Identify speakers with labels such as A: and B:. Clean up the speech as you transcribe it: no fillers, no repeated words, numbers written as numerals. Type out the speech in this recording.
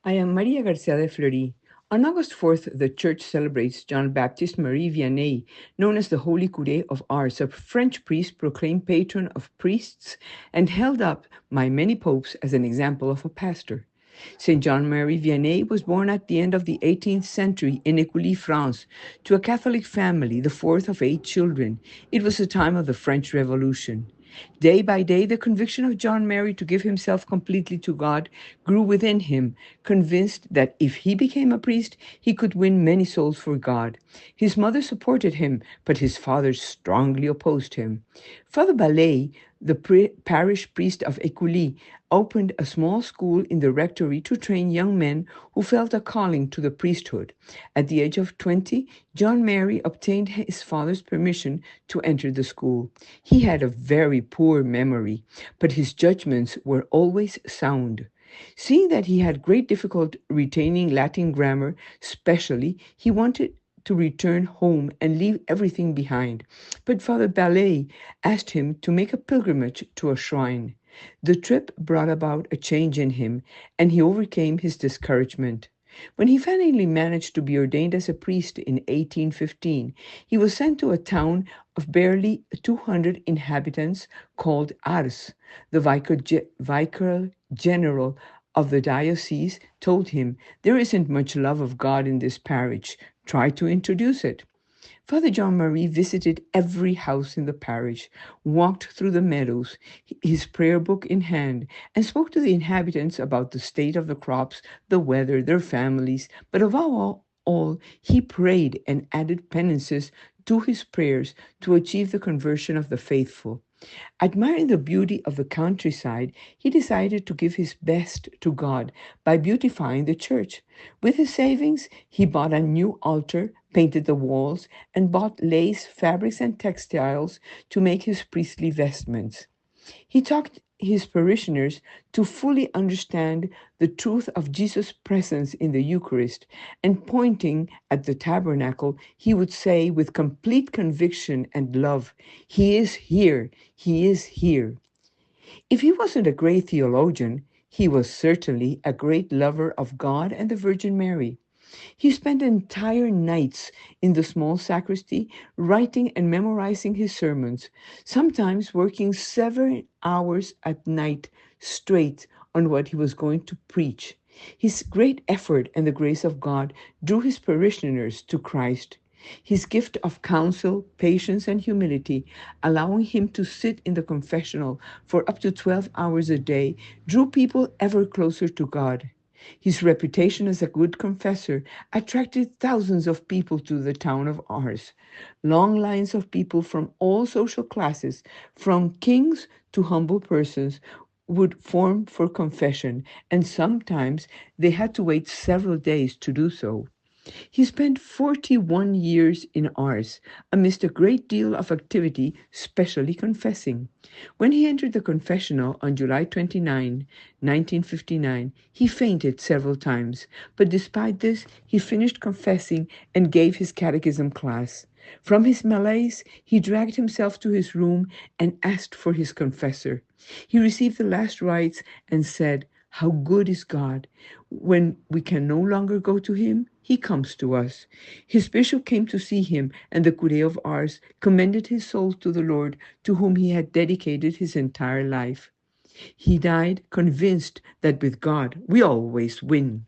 A: I am Maria Garcia de Fleury. On August 4th, the Church celebrates John Baptiste Marie Vianney, known as the Holy Curé of Ars, a French priest proclaimed patron of priests and held up by many popes as an example of a pastor. St. John Marie Vianney was born at the end of the 18th century in Écully, France, to a Catholic family, the fourth of 8 children. It was the time of the French Revolution. Day by day, the conviction of John Mary to give himself completely to God grew within him, convinced that if he became a priest, he could win many souls for God. His mother supported him, but his father strongly opposed him. Father Ballet, the parish priest of Écully, opened a small school in the rectory to train young men who felt a calling to the priesthood. At the age of 20, John Mary obtained his father's permission to enter the school. He had a very poor memory, but his judgments were always sound. Seeing that he had great difficulty retaining Latin grammar, specially, he wanted to return home and leave everything behind. But Father Ballet asked him to make a pilgrimage to a shrine. The trip brought about a change in him, and he overcame his discouragement. When he finally managed to be ordained as a priest in 1815, he was sent to a town of barely 200 inhabitants called Ars. The vicar general of the diocese told him, "There isn't much love of God in this parish. Try to introduce it." Father John Marie visited every house in the parish, walked through the meadows, his prayer book in hand, and spoke to the inhabitants about the state of the crops, the weather, their families. But above all, he prayed and added penances to his prayers to achieve the conversion of the faithful. Admiring the beauty of the countryside, he decided to give his best to God by beautifying the church. With his savings, he bought a new altar, painted the walls, and bought lace, fabrics, and textiles to make his priestly vestments. He taught his parishioners to fully understand the truth of Jesus' presence in the Eucharist, and pointing at the tabernacle, he would say with complete conviction and love, "He is here, he is here." If he wasn't a great theologian, he was certainly a great lover of God and the Virgin Mary. He spent entire nights in the small sacristy writing and memorizing his sermons, sometimes working 7 hours at night straight on what he was going to preach. His great effort and the grace of God drew his parishioners to Christ. His gift of counsel, patience, and humility, allowing him to sit in the confessional for up to 12 hours a day, drew people ever closer to God. His reputation as a good confessor attracted thousands of people to the town of Ars. Long lines of people from all social classes, from kings to humble persons, would form for confession, and sometimes they had to wait several days to do so. He spent 41 years in Ars, amidst a great deal of activity, specially confessing. When he entered the confessional on July 29, 1959, he fainted several times, but despite this, he finished confessing and gave his catechism class. From his malaise, he dragged himself to his room and asked for his confessor. He received the last rites and said, "How good is God! When we can no longer go to him, he comes to us." His bishop came to see him, and the Curé of Ars commended his soul to the Lord, to whom he had dedicated his entire life. He died convinced that with God we always win.